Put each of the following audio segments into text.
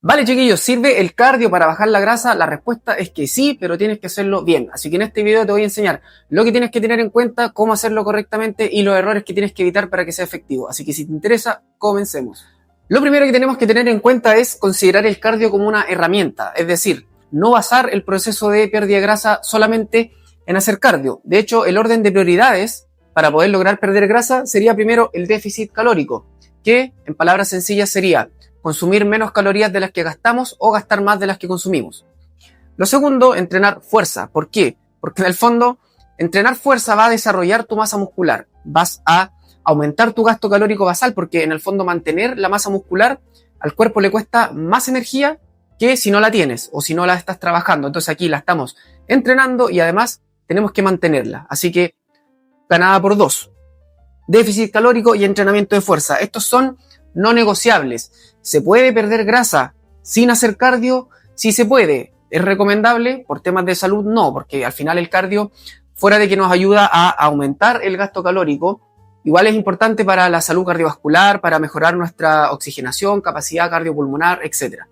Vale, chiquillos, ¿sirve el cardio para bajar la grasa? La respuesta es que sí, pero tienes que hacerlo bien. Así que en este video te voy a enseñar lo que tienes que tener en cuenta, cómo hacerlo correctamente y los errores que tienes que evitar para que sea efectivo. Así que si te interesa, comencemos. Lo primero que tenemos que tener en cuenta es considerar el cardio como una herramienta, es decir, no basar el proceso de pérdida de grasa solamente en hacer cardio. De hecho, el orden de prioridades para poder lograr perder grasa sería primero el déficit calórico, que en palabras sencillas sería consumir menos calorías de las que gastamos o gastar más de las que consumimos. Lo segundo, entrenar fuerza. ¿Por qué? Porque en el fondo, entrenar fuerza va a desarrollar tu masa muscular. Vas a aumentar tu gasto calórico basal porque en el fondo mantener la masa muscular al cuerpo le cuesta más energía que si no la tienes o si no la estás trabajando. Entonces aquí la estamos entrenando y además tenemos que mantenerla. Así que ganada por dos. Déficit calórico y entrenamiento de fuerza. Estos son no negociables. ¿Se puede perder grasa sin hacer cardio? Sí se puede. ¿Es recomendable? Por temas de salud, no, porque al final el cardio, fuera de que nos ayuda a aumentar el gasto calórico, igual es importante para la salud cardiovascular, para mejorar nuestra oxigenación, capacidad cardiopulmonar, etc.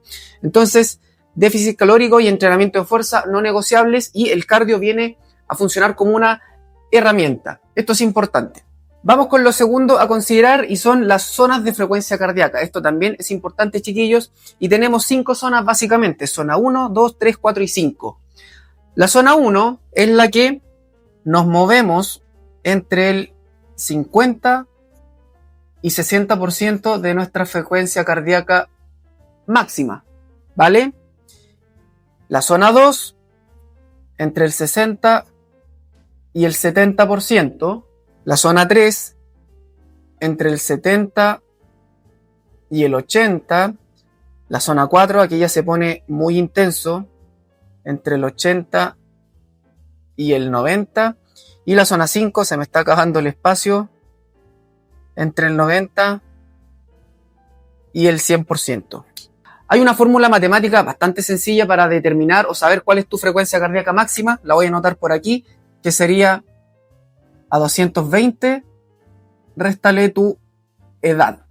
Entonces, déficit calórico y entrenamiento de fuerza no negociables y el cardio viene a funcionar como una herramienta. Esto es importante. Vamos con lo segundo a considerar y son las zonas de frecuencia cardíaca. Esto también es importante, chiquillos, y tenemos 5 zonas básicamente, zona 1, 2, 3, 4 y 5. La zona 1 es la que nos movemos entre el 50 y 60% de nuestra frecuencia cardíaca máxima, ¿vale? La zona 2, entre el 60 y el 70%. La zona 3, entre el 70 y el 80. La zona 4, aquí ya se pone muy intenso, entre el 80 y el 90. Y la zona 5, se me está acabando el espacio, entre el 90 y el 100%. Hay una fórmula matemática bastante sencilla para determinar o saber cuál es tu frecuencia cardíaca máxima. La voy a anotar por aquí, que sería a 220, réstale tu edad.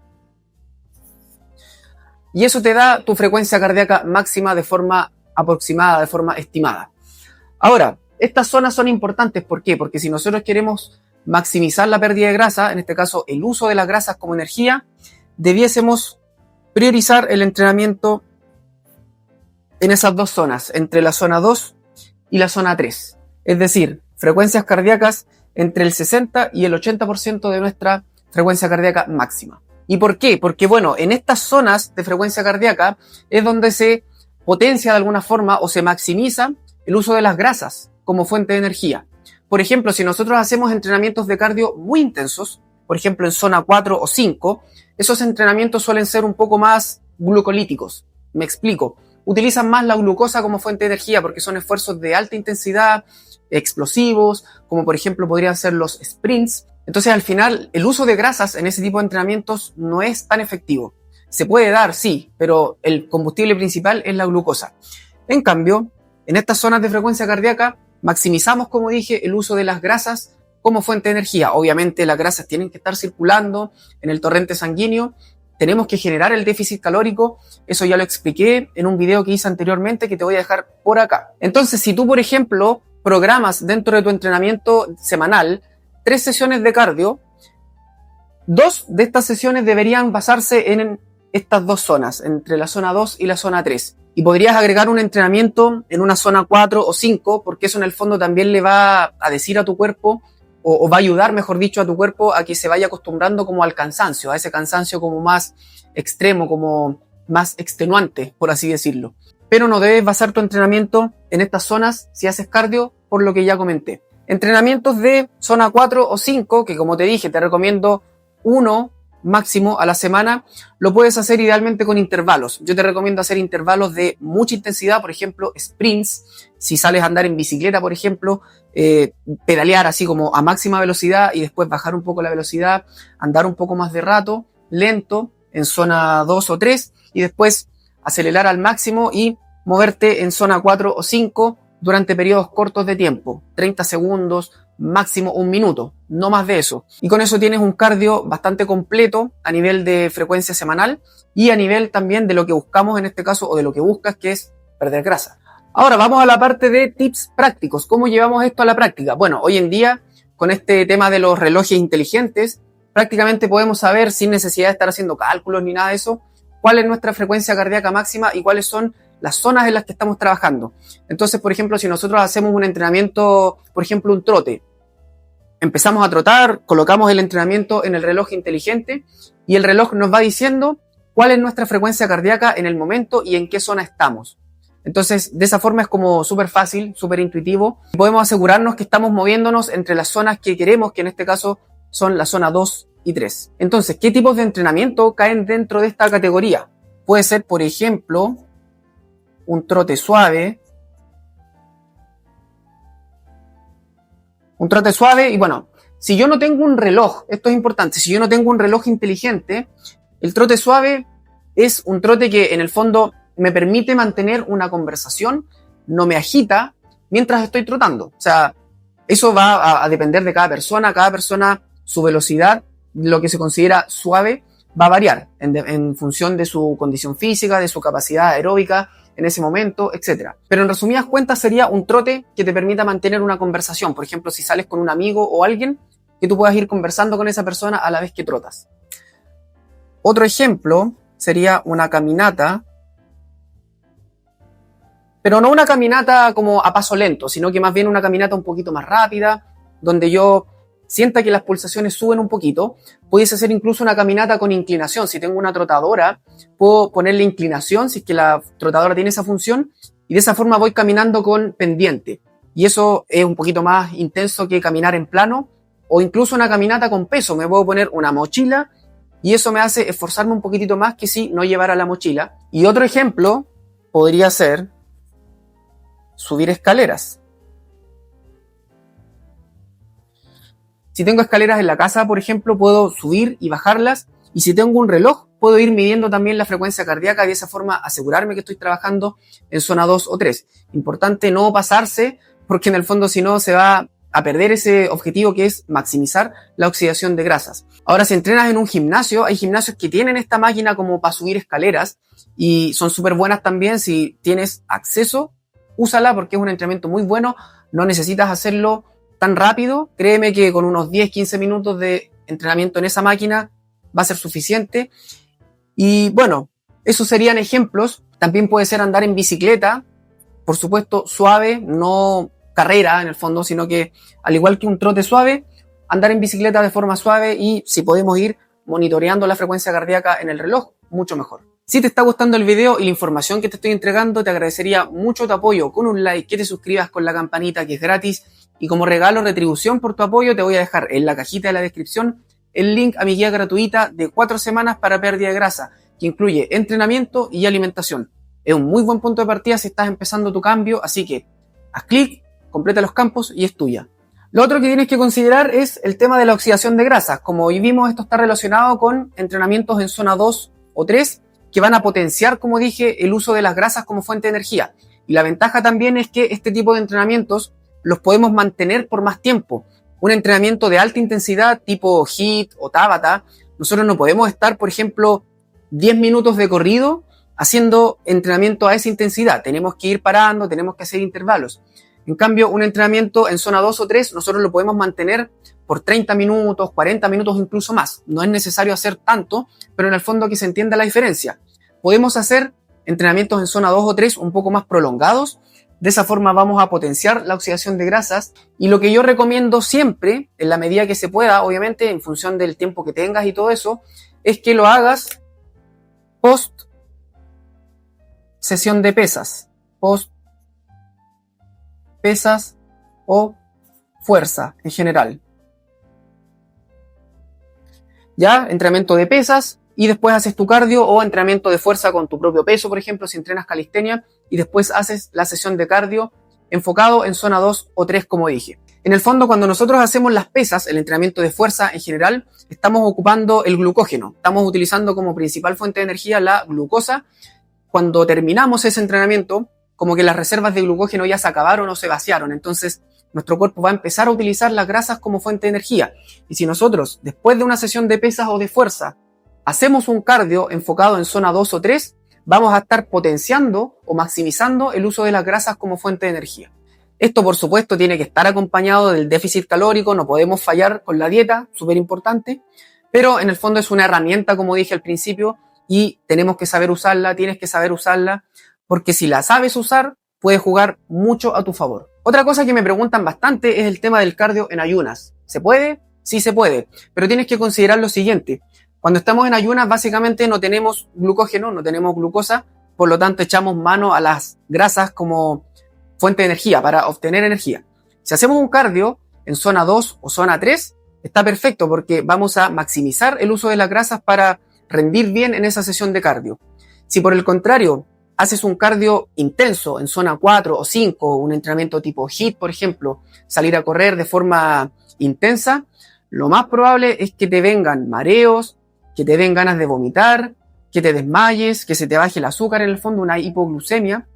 Y eso te da tu frecuencia cardíaca máxima de forma aproximada, de forma estimada. Ahora, estas zonas son importantes, ¿por qué? Porque si nosotros queremos maximizar la pérdida de grasa, en este caso el uso de las grasas como energía, debiésemos priorizar el entrenamiento en esas dos zonas, entre la zona 2 y la zona 3. Es decir, frecuencias cardíacas entre el 60 y el 80% de nuestra frecuencia cardíaca máxima. ¿Y por qué? Porque, bueno, en estas zonas de frecuencia cardíaca es donde se potencia de alguna forma o se maximiza el uso de las grasas como fuente de energía. Por ejemplo, si nosotros hacemos entrenamientos de cardio muy intensos, por ejemplo en zona 4 o 5, esos entrenamientos suelen ser un poco más glucolíticos. Me explico. Utilizan más la glucosa como fuente de energía porque son esfuerzos de alta intensidad, explosivos, como por ejemplo podrían ser los sprints. Entonces al final el uso de grasas en ese tipo de entrenamientos no es tan efectivo. Se puede dar, sí, pero el combustible principal es la glucosa. En cambio, en estas zonas de frecuencia cardíaca maximizamos, como dije, el uso de las grasas como fuente de energía. Obviamente las grasas tienen que estar circulando en el torrente sanguíneo. Tenemos que generar el déficit calórico, eso ya lo expliqué en un video que hice anteriormente que te voy a dejar por acá. Entonces, si tú, por ejemplo, programas dentro de tu entrenamiento semanal 3 sesiones de cardio, 2 de estas sesiones deberían basarse en estas dos zonas, entre la zona 2 y la zona 3. Y podrías agregar un entrenamiento en una zona 4 o 5, porque eso en el fondo también le va a decir a tu cuerpo, o va a ayudar, mejor dicho, a tu cuerpo a que se vaya acostumbrando como al cansancio, a ese cansancio como más extremo, como más extenuante, por así decirlo. Pero no debes basar tu entrenamiento en estas zonas si haces cardio, por lo que ya comenté. Entrenamientos de zona 4 o 5, que como te dije, te recomiendo 1 máximo a la semana, lo puedes hacer idealmente con intervalos. Yo te recomiendo hacer intervalos de mucha intensidad, por ejemplo, sprints. Si sales a andar en bicicleta, por ejemplo, pedalear así como a máxima velocidad y después bajar un poco la velocidad, andar un poco más de rato, lento, en zona 2 o 3, y después acelerar al máximo y moverte en zona 4 o 5 durante periodos cortos de tiempo, 30 segundos, máximo 1 minuto, no más de eso. Y con eso tienes un cardio bastante completo a nivel de frecuencia semanal y a nivel también de lo que buscamos en este caso, o de lo que buscas, que es perder grasa. Ahora vamos a la parte de tips prácticos. ¿Cómo llevamos esto a la práctica? Bueno, hoy en día, con este tema de los relojes inteligentes, prácticamente podemos saber, sin necesidad de estar haciendo cálculos ni nada de eso, cuál es nuestra frecuencia cardíaca máxima y cuáles son las zonas en las que estamos trabajando. Entonces, por ejemplo, si nosotros hacemos un entrenamiento, por ejemplo, un trote, empezamos a trotar, colocamos el entrenamiento en el reloj inteligente y el reloj nos va diciendo cuál es nuestra frecuencia cardíaca en el momento y en qué zona estamos. Entonces, de esa forma es como súper fácil, súper intuitivo. Podemos asegurarnos que estamos moviéndonos entre las zonas que queremos, que en este caso son la zona 2 y 3. Entonces, ¿qué tipos de entrenamiento caen dentro de esta categoría? Puede ser, por ejemplo, un trote suave. Un trote suave y bueno, si yo no tengo un reloj, esto es importante, si yo no tengo un reloj inteligente, el trote suave es un trote que en el fondo me permite mantener una conversación, no me agita mientras estoy trotando. O sea, eso va a depender de cada persona, su velocidad, lo que se considera suave, va a variar en función de su condición física, de su capacidad aeróbica en ese momento, etc. Pero en resumidas cuentas sería un trote que te permita mantener una conversación. Por ejemplo, si sales con un amigo o alguien, que tú puedas ir conversando con esa persona a la vez que trotas. Otro ejemplo sería una caminata, pero no una caminata como a paso lento, sino que más bien una caminata un poquito más rápida, donde yo sienta que las pulsaciones suben un poquito. Pudiese ser incluso una caminata con inclinación. Si tengo una trotadora, puedo ponerle inclinación si es que la trotadora tiene esa función, y de esa forma voy caminando con pendiente. Y eso es un poquito más intenso que caminar en plano, o incluso una caminata con peso. Me puedo poner una mochila y eso me hace esforzarme un poquitito más que si no llevara la mochila. Y otro ejemplo podría ser subir escaleras. Si tengo escaleras en la casa, por ejemplo, puedo subir y bajarlas. Y si tengo un reloj, puedo ir midiendo también la frecuencia cardíaca y de esa forma asegurarme que estoy trabajando en zona 2 o 3. Importante no pasarse, porque en el fondo si no se va a perder ese objetivo que es maximizar la oxidación de grasas. Ahora, si entrenas en un gimnasio, hay gimnasios que tienen esta máquina como para subir escaleras y son súper buenas también. Si tienes acceso, úsala porque es un entrenamiento muy bueno. No necesitas hacerlo tan rápido. Créeme que con unos 10-15 minutos de entrenamiento en esa máquina va a ser suficiente. Y bueno, esos serían ejemplos. También puede ser andar en bicicleta, por supuesto suave, no carrera en el fondo, sino que al igual que un trote suave, andar en bicicleta de forma suave, y si podemos ir monitoreando la frecuencia cardíaca en el reloj, mucho mejor. Si te está gustando el video y la información que te estoy entregando, te agradecería mucho tu apoyo con un like, que te suscribas con la campanita, que es gratis, y como regalo, retribución por tu apoyo, te voy a dejar en la cajita de la descripción el link a mi guía gratuita de 4 semanas para pérdida de grasa, que incluye entrenamiento y alimentación. Es un muy buen punto de partida si estás empezando tu cambio, así que haz clic, completa los campos y es tuya. Lo otro que tienes que considerar es el tema de la oxidación de grasas. Como hoy vimos, esto está relacionado con entrenamientos en zona 2 o 3 que van a potenciar, como dije, el uso de las grasas como fuente de energía. Y la ventaja también es que este tipo de entrenamientos los podemos mantener por más tiempo. Un entrenamiento de alta intensidad tipo HIIT o Tabata, nosotros no podemos estar, por ejemplo, 10 minutos de corrido haciendo entrenamiento a esa intensidad. Tenemos que ir parando, tenemos que hacer intervalos. En cambio, un entrenamiento en zona 2 o 3, nosotros lo podemos mantener por 30 minutos, 40 minutos, incluso más. No es necesario hacer tanto, pero en el fondo que se entienda la diferencia. Podemos hacer entrenamientos en zona 2 o 3 un poco más prolongados. De esa forma vamos a potenciar la oxidación de grasas. Y lo que yo recomiendo siempre, en la medida que se pueda, obviamente, en función del tiempo que tengas y todo eso, es que lo hagas post sesión de pesas. Post pesas o fuerza en general. Ya, entrenamiento de pesas y después haces tu cardio, o entrenamiento de fuerza con tu propio peso, por ejemplo, si entrenas calistenia, y después haces la sesión de cardio enfocado en zona 2 o 3, como dije. En el fondo, cuando nosotros hacemos las pesas, el entrenamiento de fuerza en general, estamos ocupando el glucógeno. Estamos utilizando como principal fuente de energía la glucosa. Cuando terminamos ese entrenamiento, como que las reservas de glucógeno ya se acabaron o se vaciaron. Entonces, nuestro cuerpo va a empezar a utilizar las grasas como fuente de energía. Y si nosotros, después de una sesión de pesas o de fuerza, hacemos un cardio enfocado en zona 2 o 3, vamos a estar potenciando o maximizando el uso de las grasas como fuente de energía. Esto, por supuesto, tiene que estar acompañado del déficit calórico, no podemos fallar con la dieta, súper importante, pero en el fondo es una herramienta, como dije al principio, y tenemos que saber usarla, tienes que saber usarla, porque si la sabes usar, puede jugar mucho a tu favor. Otra cosa que me preguntan bastante es el tema del cardio en ayunas. ¿Se puede? Sí se puede, pero tienes que considerar lo siguiente. Cuando estamos en ayunas, básicamente no tenemos glucógeno, no tenemos glucosa, por lo tanto echamos mano a las grasas como fuente de energía, para obtener energía. Si hacemos un cardio en zona 2 o zona 3, está perfecto porque vamos a maximizar el uso de las grasas para rendir bien en esa sesión de cardio. Si por el contrario haces un cardio intenso en zona 4 o 5, un entrenamiento tipo HIIT, por ejemplo, salir a correr de forma intensa, lo más probable es que te vengan mareos, que te den ganas de vomitar, que te desmayes, que se te baje el azúcar, en el fondo una hipoglucemia,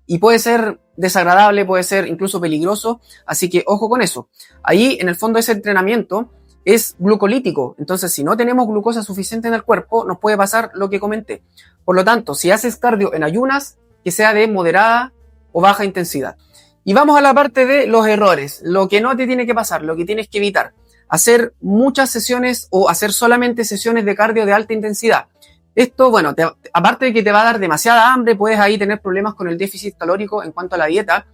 y puede ser desagradable, puede ser incluso peligroso, así que ojo con eso. Ahí en el fondo ese entrenamiento es glucolítico, entonces si no tenemos glucosa suficiente en el cuerpo nos puede pasar lo que comenté. Por lo tanto, si haces cardio en ayunas, que sea de moderada o baja intensidad. Y vamos a la parte de los errores, lo que no te tiene que pasar, lo que tienes que evitar. Hacer muchas sesiones o hacer solamente sesiones de cardio de alta intensidad. Esto, bueno, aparte de que te va a dar demasiada hambre, puedes ahí tener problemas con el déficit calórico en cuanto a la dieta,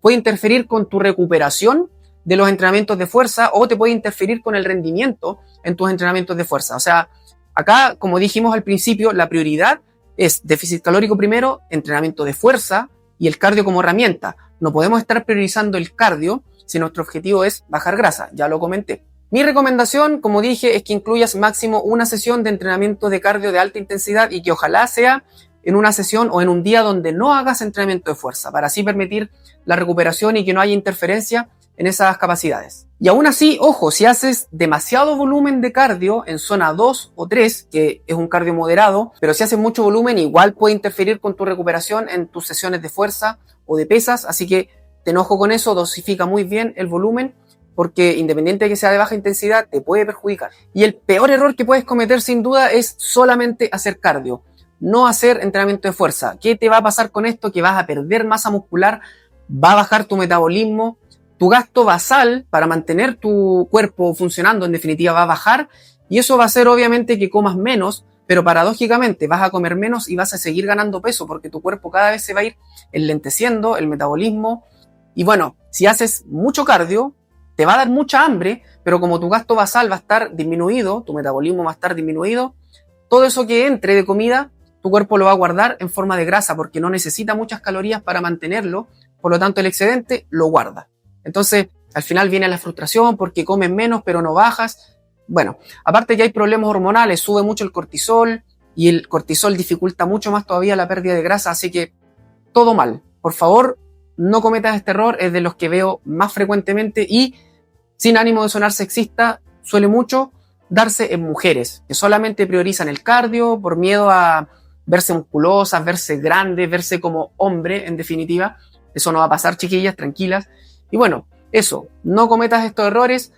puede interferir con tu recuperación de los entrenamientos de fuerza o te puede interferir con el rendimiento en tus entrenamientos de fuerza. O sea, acá, como dijimos al principio, la prioridad es déficit calórico primero, entrenamiento de fuerza y el cardio como herramienta. No podemos estar priorizando el cardio si nuestro objetivo es bajar grasa, ya lo comenté. Mi recomendación, como dije, es que incluyas máximo una sesión de entrenamiento de cardio de alta intensidad y que ojalá sea en una sesión o en un día donde no hagas entrenamiento de fuerza, para así permitir la recuperación y que no haya interferencia en esas capacidades. Y aún así, ojo, si haces demasiado volumen de cardio en zona 2 o 3, que es un cardio moderado, pero si haces mucho volumen igual puede interferir con tu recuperación en tus sesiones de fuerza o de pesas, así que ten ojo con eso, dosifica muy bien el volumen, porque independiente de que sea de baja intensidad, te puede perjudicar. Y el peor error que puedes cometer sin duda es solamente hacer cardio, no hacer entrenamiento de fuerza. ¿Qué te va a pasar con esto? Que vas a perder masa muscular, va a bajar tu metabolismo, tu gasto basal para mantener tu cuerpo funcionando en definitiva va a bajar y eso va a hacer obviamente que comas menos, pero paradójicamente vas a comer menos y vas a seguir ganando peso porque tu cuerpo cada vez se va a ir enlenteciendo, el metabolismo. Y bueno, si haces mucho cardio, te va a dar mucha hambre, pero como tu gasto basal va a estar disminuido, tu metabolismo va a estar disminuido, todo eso que entre de comida, tu cuerpo lo va a guardar en forma de grasa porque no necesita muchas calorías para mantenerlo, por lo tanto el excedente lo guarda. Entonces, al final viene la frustración porque comes menos pero no bajas. Bueno, aparte que hay problemas hormonales, sube mucho el cortisol y el cortisol dificulta mucho más todavía la pérdida de grasa, así que todo mal. Por favor, no cometas este error, es de los que veo más frecuentemente y sin ánimo de sonar sexista, suele mucho darse en mujeres que solamente priorizan el cardio por miedo a verse musculosas, verse grandes, verse como hombre en definitiva. Eso no va a pasar, chiquillas, tranquilas. Y bueno, eso, no cometas estos errores,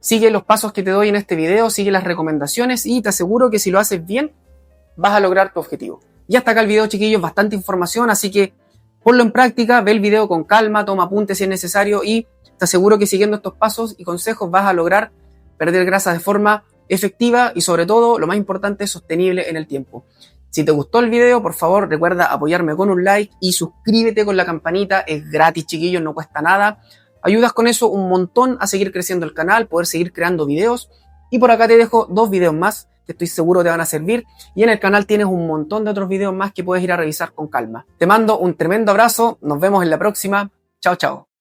sigue los pasos que te doy en este video, sigue las recomendaciones y te aseguro que si lo haces bien, vas a lograr tu objetivo. Y hasta acá el video, chiquillos, bastante información, así que ponlo en práctica, ve el video con calma, toma apuntes si es necesario y te aseguro que siguiendo estos pasos y consejos vas a lograr perder grasa de forma efectiva y sobre todo, lo más importante, sostenible en el tiempo. Si te gustó el video, por favor, recuerda apoyarme con un like y suscríbete con la campanita, es gratis, chiquillos, no cuesta nada. Ayudas con eso un montón a seguir creciendo el canal, poder seguir creando videos. Y por acá te dejo 2 videos más que estoy seguro te van a servir. Y en el canal tienes un montón de otros videos más que puedes ir a revisar con calma. Te mando un tremendo abrazo, nos vemos en la próxima. Chao, chao.